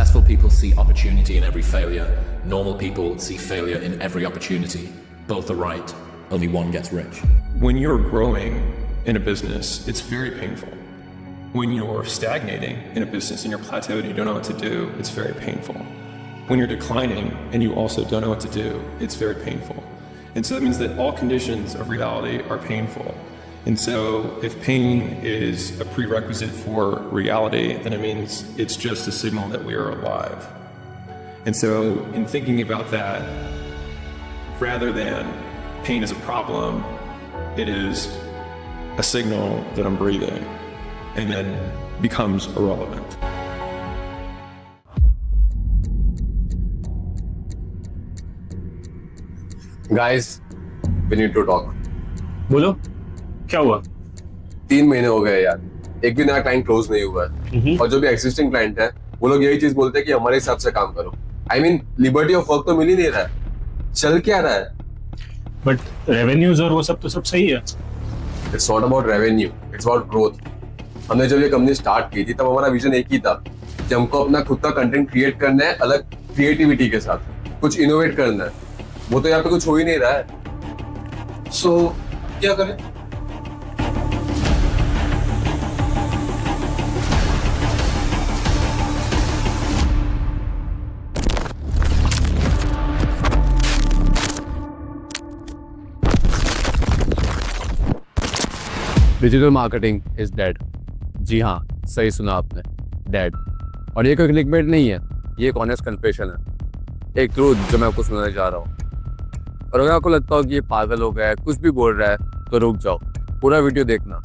Successful people see opportunity in every failure. Normal people see failure in every opportunity. Both are right. Only one gets rich. When you're growing in a business, it's very painful. When you're stagnating in a business and you're plateaued and you don't know what to do, it's very painful. When you're declining and you also don't know what to do, it's very painful. And so that means that all conditions of reality are painful. And so if pain is a prerequisite for reality, then it means it's just a signal that we are alive. And so in thinking about that, rather than pain as a problem, it is a signal that I'm breathing, and then becomes irrelevant. Guys, we need to talk. बोलो क्या हुआ? 3 महीने हो गए यार, एक भी नया क्लाइंट क्लोज नहीं हुआ है। और जो भी एक्सिस्टिंग क्लाइंट है वो लोग यही चीज बोलते हैं कि हमारे हिसाब से काम करो। I mean, liberty of work तो मिल ही नहीं रहा है, चल क्या रहा है? बट रेवेन्यूज और वो सब तो सब सही है। It's not about revenue, it's about growth. हमने जब ये कंपनी स्टार्ट की थी तब हमारा विजन एक ही था कि हमको अपना खुद का कंटेंट क्रिएट करना है, अलग क्रिएटिविटी के साथ कुछ इनोवेट करना है। वो तो यहाँ पे कुछ हो ही नहीं रहा है। सो क्या करें? Digital marketing is dead. जी हाँ, सही सुना आपने, डेड। और ये कोई क्लिकबेट नहीं है, ये एक ऑनेस्ट कन्फेशन है, एक ट्रूथ जो मैं आपको सुनाने जा रहा हूँ। और अगर आपको लगता हो कि ये पागल हो गया है, कुछ भी बोल रहा है, तो रुक जाओ, पूरा वीडियो देखना,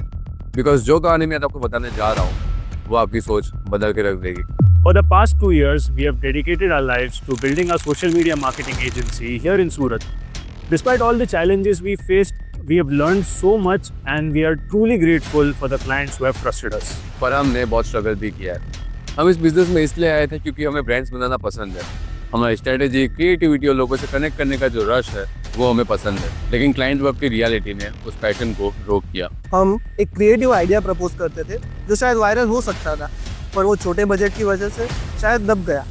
बिकॉज जो कहानी मैं आपको बताने जा रहा हूँ वो आपकी सोच बदल के रख देगी। For the past 2 years, we have dedicated our lives to building a social media marketing agency here in Surat. Despite all the challenges we faced, we have learned so much and we are truly grateful for the clients who have trusted us. पर हमने बहुत struggle भी किया है। हम इस business में इसलिए आए थे क्योंकि हमें ब्रांड्स बनाना पसंद है। हमारी स्ट्रेटेजी, क्रिएटिविटी और लोगों से कनेक्ट करने का जो रश है वो हमें पसंद है। लेकिन क्लाइंट वर्क की रियलिटी ने उस पैशन को रोक किया। हम एक क्रिएटिव आइडिया प्रपोज करते थे जो शायद वायरल हो सकता था, पर वो छोटे बजट की वजह से शायद दब गया।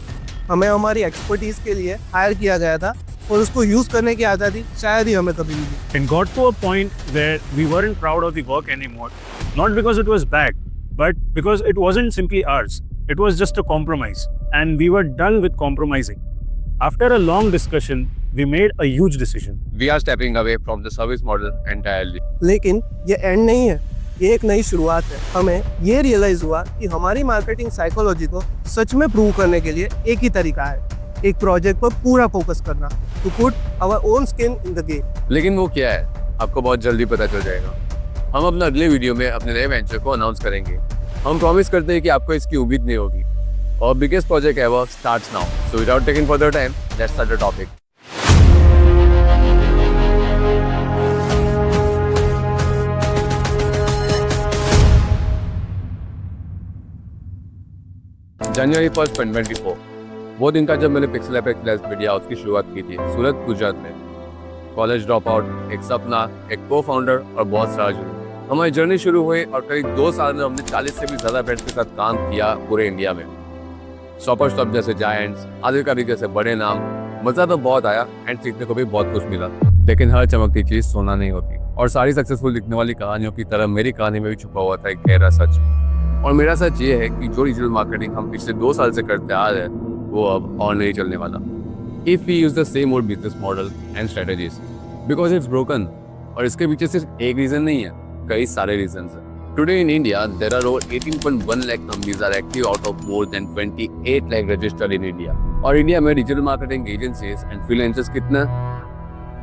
हमें हमारी एक्सपर्टीज के लिए हायर किया गया था और उसको यूज करने की आज़ादी शायद ही हमें कभी मिली। It got to a point where we weren't proud of the work anymore, not because it was bad, but because it wasn't simply ours. It was just a compromise, and we were done with compromising. After a long discussion, we made a huge decision. We are stepping away from the service model entirely. लेकिन ये and नहीं है, ये एक नई शुरुआत है। हमें ये रियलाइज हुआ कि हमारी मार्केटिंग साइकोलॉजी को सच में प्रूव करने के लिए एक ही तरीका है, एक प्रोजेक्ट पर पूरा फोकस करना, to put our own skin in the game. लेकिन वो क्या है, आपको बहुत जल्दी पता चल जाएगा। हम अपने अगले वीडियो में अपने नए वेंचर को अनाउंस करेंगे। हम प्रॉमिस करते हैं कि आपको इसकी उम्मीद नहीं होगी। और biggest project ever starts now. So without taking further time, let's start the topic. जनवरी 1, 2024 वो दिन था जब मैंने Pixel Apex Less Media House की शुरुआत की थी सूरत, गुजरात में। कॉलेज ड्रॉप आउट, एक सपना, एक को फाउंडर और बहुत सारा जुनून। हमारी जर्नी शुरू हुई और करीब 2 साल में हमने 40 से भी ज़्यादा ब्रांड्स के साथ काम किया पूरे इंडिया में। शॉपर स्टॉप जैसे जायंट्स, आदिकारी जैसे बड़े नाम। मज़ा तो बहुत आया एंड सीखने को भी बहुत कुछ मिला। लेकिन हर चमकती चीज़ सोना नहीं होती, और सारी सक्सेसफुल दिखने वाली कहानियों की तरह मेरी कहानी में भी छुपा हुआ था एक गहरा सच। और मेरा सच ये है कि जो डिजिटल मार्केटिंग हम पिछले 2 साल से करते आ रहे हैं वो अब और नहीं चलने वाला। If we use the same old business model and strategies, because it's broken. और इसके पीछे सिर्फ एक रीजन नहीं है, कई सारे रीजंस हैं। Today in India there are over 18.1 lakh companies are active out of more than 28 lakh registered in India. और इंडिया में digital marketing agencies and freelancers कितना?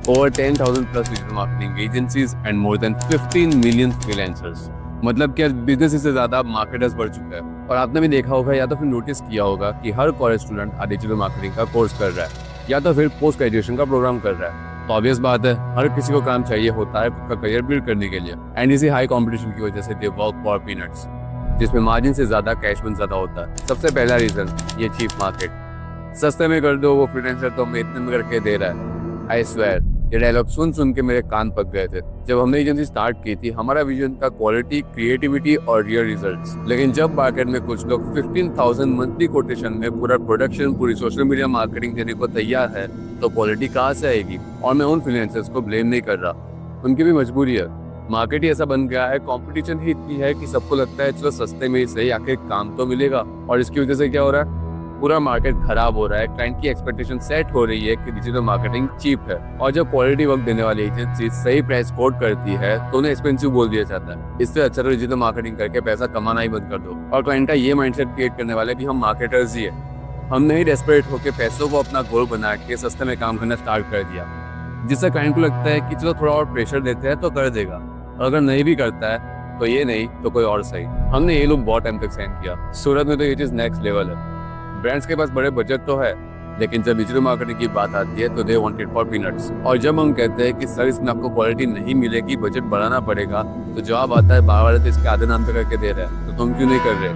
Over 10,000 plus digital marketing agencies and more than 15 million freelancers. मतलब क्या business से ज्यादा marketers बढ़ चुका है। और आपने भी देखा होगा या तो फिर नोटिस किया होगा कि हर कॉलेज स्टूडेंट आज डिजिटल मार्केटिंग का कोर्स कर रहा है या तो फिर पोस्ट ग्रेजुएशन का प्रोग्राम कर रहा है। तो ऑब्वियस बात है, हर किसी को काम चाहिए होता है खुद का करियर बिल्ड करने के लिए। एंड इसी हाई कंपटीशन की वजह से दे वर्क फॉर पीनट्स, जिसमें मार्जिन से ज्यादा कैशमेंट ज्यादा होता है। सबसे पहला रीजन ये चीप मार्केट। सस्ते में कर दो, वो फ्रीलांसर तो हमें इतने में करके दे रहा है। आई स्वेयर ये डायलॉग सुन सुन के मेरे कान पक गए थे। जब हमने एजेंसी स्टार्ट की थी हमारा विजन था क्वालिटी, क्रिएटिविटी और रियल रिजल्ट्स। लेकिन जब मार्केट में कुछ लोग 15,000 मंथली कोटेशन में पूरा प्रोडक्शन, पूरी सोशल मीडिया मार्केटिंग देने को तैयार है, तो क्वालिटी कहाँ से आएगी? और मैं उन फ्रीलांसर्स को ब्लेम नहीं कर रहा, उनकी भी मजबूरी है। मार्केट ही ऐसा बन गया है, कंपटीशन ही इतनी है कि सबको लगता है चलो सस्ते में ही सही, आखिर काम तो मिलेगा। और इसकी वजह से क्या हो रहा है? पूरा मार्केट खराब हो रहा है। क्लाइंट की एक्सपेक्टेशन सेट हो रही है कि डिजिटल मार्केटिंग चीप है, और जब क्वालिटी वर्क देने वाली एजेंसी सही प्राइस कोट करती है तो उन्हें एक्सपेंसिव बोल दिया जाता है। इससे अच्छा तो डिजिटल मार्केटिंग करके पैसा कमाना ही बंद कर दो। और क्लाइंट का ये माइंडसेट क्रिएट करने वाले भी हम मार्केटर्स ही है। हमने ही डेस्परेट होकर पैसों को अपना गोल बना के सस्ते में काम करना स्टार्ट कर दिया, जिससे क्लाइंट को लगता है कि चलो थोड़ा और प्रेशर देते हैं तो कर देगा, और अगर नहीं भी करता है तो ये नहीं तो कोई और सही। हमने ये लोग बहुत टाइम तक सहन किया। सूरत में तो ये चीज नेक्स्ट लेवल है। ब्रांड्स के पास बड़े बजट तो है, लेकिन जब डिजिटल मार्केटिंग की बात आती है तो they want it for peanuts. और जब हम कहते हैं कि सर इसमें आपको क्वालिटी नहीं मिलेगी, बजट बढ़ाना पड़ेगा, तो जवाब आता है बाहर वाले तो इसके आधे नाम पे करके दे रहे हैं, तो तुम क्यों नहीं कर रहे?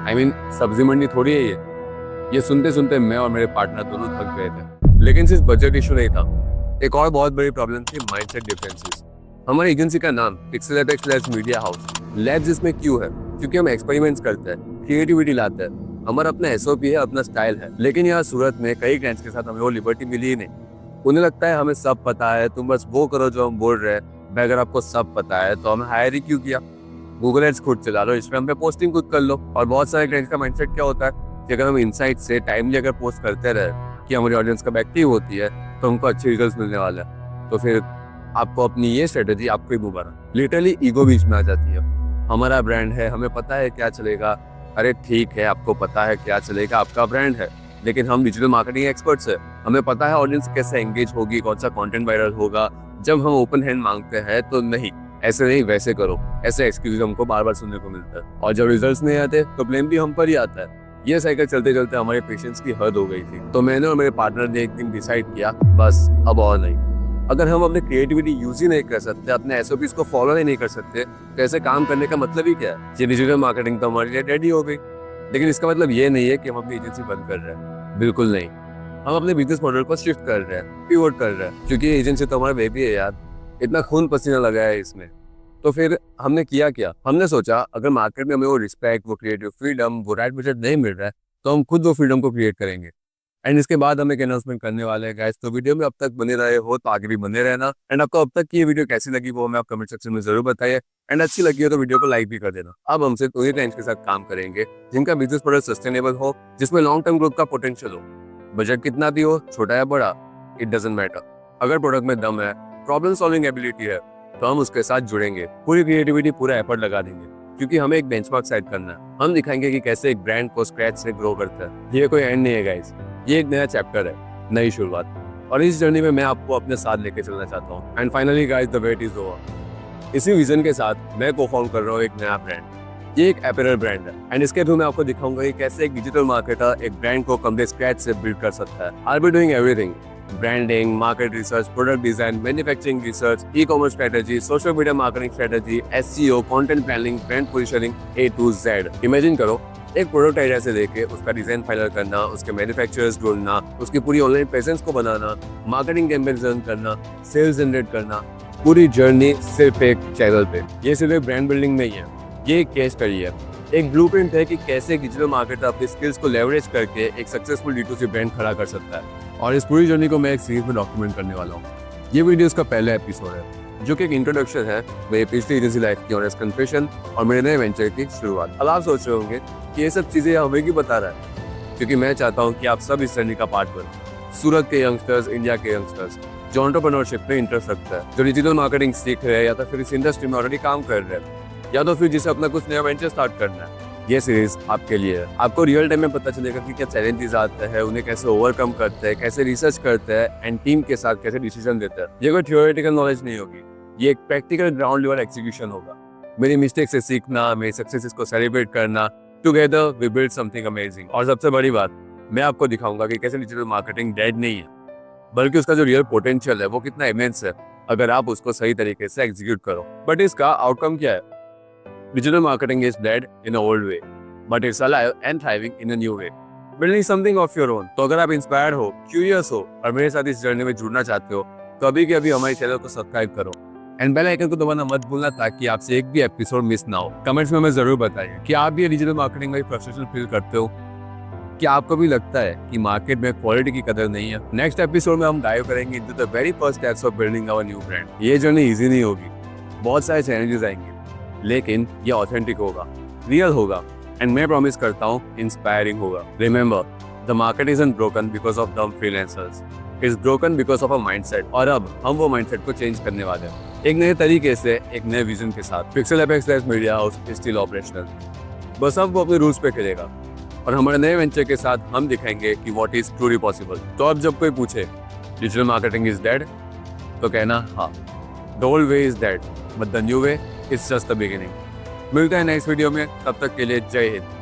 I mean, सब्जी मंडी थोड़ी है ये सुनते सुनते मैं और मेरे पार्टनर दोनों थक गए थे। लेकिन सिर्फ बजट इशू नहीं था, एक और बहुत बड़ी प्रॉब्लम थी माइंडसेट डिफरेंसेस। हमारी एजेंसी का नाम पिक्सेलैब हाउस। लैब्स इसमें क्यों है? क्योंकि हम एक्सपेरिमेंट्स करते हैं, क्रिएटिविटी लाते हैं, हमारा अपना एसओपी है, अपना स्टाइल है। लेकिन यहाँ सूरत में कई क्लाइंट्स के साथ हमें वो लिबर्टी मिली ही नहीं। उन्हें लगता है हमें सब पता है, तुम बस वो करो जो हम बोल रहे हैं। भाई अगर आपको सब पता है तो हमें हायर ही क्यों किया? गूगल एड्स खुद चला लो, इसमें पे पोस्टिंग खुद कर लो। और बहुत सारे क्लाइंट्स का माइंडसेट क्या होता है कि अगर हम इनसाइट से टाइमली अगर पोस्ट करते रहे कि हमारी ऑडियंस कब एक्टिव होती है तो हमको अच्छे रिजल्ट मिलने वाले हैं, तो फिर आपको अपनी ये स्ट्रेटेजी आपको ही मुबारक। लिटरली ईगो बीच में आ जाती है। हमारा ब्रांड है, हमें पता है क्या चलेगा। अरे ठीक है, आपको पता है क्या चलेगा, आपका ब्रांड है, लेकिन हम डिजिटल मार्केटिंग एक्सपर्ट्स हैं, हमें पता है ऑडियंस कैसे एंगेज होगी, कौन सा कंटेंट वायरल होगा। जब हम ओपन हैंड मांगते हैं तो नहीं, ऐसे नहीं वैसे करो, ऐसे एक्सक्यूज हमको बार बार सुनने को मिलता है। और जब रिजल्ट्स नहीं आते तो ब्लेम भी हम पर ही आता है। ये साइकिल चलते चलते हमारे पेशेंस की हद हो गई थी। तो मैंने और मेरे पार्टनर ने एक दिन डिसाइड किया, बस अब और नहीं। अगर हम अपने क्रिएटिविटी यूज ही नहीं कर सकते, अपने एसओपीज को फॉलो ही नहीं कर सकते, तो ऐसे काम करने का मतलब ही क्या है? ये डिजिटल मार्केटिंग तो हमारे लिए रेडी हो गई, लेकिन इसका मतलब ये नहीं है कि हम अपनी एजेंसी बंद कर रहे हैं। बिल्कुल नहीं, हम अपने बिजनेस मॉडल को शिफ्ट कर रहे हैं, पिवोट कर रहे हैं, क्योंकि एजेंसी तो हमारा बेबी है यार, इतना खून पसीना लगा है इसमें। तो फिर हमने किया क्या? हमने सोचा अगर मार्केट में हमें वो रिस्पेक्ट, वो क्रिएटिव फ्रीडम, वो राइट बजट नहीं मिल रहा है, तो हम खुद वो फ्रीडम को क्रिएट करेंगे। एंड इसके बाद हम एक अनाउंसमेंट करने वाले हैं गाइस। तो वीडियो में अब तक बने रहे हो तो आगे भी बने रहना। एंड आपको अब तक की ये वीडियो कैसी लगी वो हमें आप कमेंट सेक्शन में जरूर बताइए। एंड अच्छी लगी हो तो वीडियो को लाइक भी कर देना। अब हम सिर्फ उन्हीं क्लाइंट्स के साथ काम करेंगे जिनका बिजनेस मॉडल सस्टेनेबल हो, जिसमें लॉन्ग टर्म ग्रोथ का पोटेंशियल हो। बजट कितना भी हो, छोटा या बड़ा, इट डजंट मैटर। अगर प्रोडक्ट में दम है, प्रॉब्लम सॉल्विंग एबिलिटी है, तो हम उसके साथ जुड़ेंगे, पूरी क्रिएटिविटी, पूरा एफर्ट लगा देंगे, क्योंकि हमें एक बेंचमार्क सेट करना है। हम दिखाएंगे कि कैसे एक ब्रांड को स्क्रैच से ग्रो करता है। ये कोई एंड नहीं है गाइस, ये एक नया चैप्टर है, नई शुरुआत। और इस जर्नी में मैं आपको अपने साथ लेके चलना चाहता हूँ। And finally guys, the wait is over. इसी विजन के साथ मैं को फाउंड कर रहा हूँ एक नया ब्रांड। ये एक अपैरल ब्रांड है, एंड इसके थ्रू मैं आपको दिखाऊंगा कि कैसे एक डिजिटल मार्केटर एक ब्रांड को कम स्क्रैच से बिल्ड कर सकता है। I will be doing everything, branding, market research, product design, manufacturing research, e-commerce strategy, social media marketing strategy, SEO, content planning, brand positioning, A to Z। Imagine करो एक product idea से लेके उसका design final करना, उसके manufacturers ढूंढना, उसकी पूरी ऑनलाइन प्रेजेंस को बनाना, मार्केटिंग कैंपेन रन करना, सेल्स जनरेट करना, पूरी जर्नी सिर्फ एक चैनल पे। ये सिर्फ एक ब्रांड बिल्डिंग नहीं है, ये एक केस स्टडी है, एक ब्लूप्रिंट है कि कैसे डिजिटल मार्केटर अपनी स्किल्स को लेवरेज करके एक सक्सेसफुल D2C ब्रांड खड़ा कर सकता है। और इस पूरी जर्नी को मैं एक सीरीज में डॉक्यूमेंट करने वाला हूँ। ये वीडियो इसका पहला एपिसोड है, जो कि एक इंट्रोडक्शन है मेरी पिछली एजेंसी लाइफ की ऑनेस्ट कन्फेशन और मेरे नए वेंचर की शुरुआत। अब आप सोच रहे होंगे कि ये सब चीजें हमें क्यों बता रहा है, क्योंकि मैं चाहता हूँ कि आप सब इस जर्नी का पार्ट बनो। सूरत के यंगस्टर्स, इंडिया के यंगस्टर्स जो एंटरप्रेन्योरशिप में इंटरेस्ट रखता है, जो डिजिटल मार्केटिंग सीख रहे हैं या तो फिर इस इंडस्ट्री में ऑलरेडी काम कर रहे हैं, या तो फिर जिसे अपना कुछ नया वेंचर स्टार्ट करना है, ये सीरीज आपके लिए है। आपको रियल टाइम में पता चलेगा कि क्या चैलेंजेस आते हैं, उन्हें कैसे ओवरकम करते हैं, कैसे रिसर्च करते हैं, एंड टीम के साथ कैसे डिसीजन देते हैं। ये कोई थियोरेटिकल नॉलेज नहीं होगी, ये एक प्रैक्टिकल ग्राउंड लेवल एक्सिक्यूशन होगा। मेरी मिस्टेक से सीखना, मेरी सक्सेसेस को सेलिब्रेट करना, together we build something amazing. और सबसे बड़ी बात, मैं आपको दिखाऊंगा कि कैसे डिजिटल मार्केटिंग डेड नहीं है, बल्कि उसका जो रियल पोटेंशियल है वो कितना इमेंस है अगर आप उसको सही तरीके से एग्जीक्यूट करो। बट इसका आउटकम क्या है? Digital marketing is dead in a old way, but it's alive and thriving in a new way, building something of your own. तो अगर आप इंस्पायर्ड हो, क्यूरियस हो और मेरे साथ इस जर्नी में जुड़ना चाहते हो, तो अभी के अभी हमारे चैनल को सब्सक्राइब करो एंड बेल आइकन को दबाना मत भूलना ताकि आपसे एक भी एपिसोड मिस ना हो। कमेंट्स में हमें जरूर बताइए कि आप भी डिजिटल मार्केटिंग में प्रोफेशनल फील करते हो। क्या आपको भी लगता है कि मार्केट में क्वालिटी की कदर नहीं है? नेक्स्ट एपिसोड में हम डाइव करेंगे into the very first steps of building our new brand. ये जर्नी इजी नहीं होगी, बहुत सारे चैलेंजेस आएंगे, लेकिन ये ऑथेंटिक होगा, रियल होगा एंड मैं प्रॉमिस करता हूँ इंस्पायरिंग होगा। Remember, the market isn't broken because of dumb freelancers, it's broken because of a mindset. और अब हम वो माइंडसेट को चेंज करने वाले हैं एक नए तरीके से, एक नए विजन के साथ। Pixel apex media house is still operational, बस अब वो अपने रूल्स पे खेलेगा और हमारे नए वेंचर के साथ हम दिखाएंगे कि व्हाट इज ट्रूली पॉसिबल। तो अब जब कोई पूछे डिजिटल मार्केटिंग इज डेड, तो कहना हाँ, the old way is dead but the new way is just the beginning. मिलते हैं नेक्स्ट वीडियो में, तब तक के लिए जय हिंद।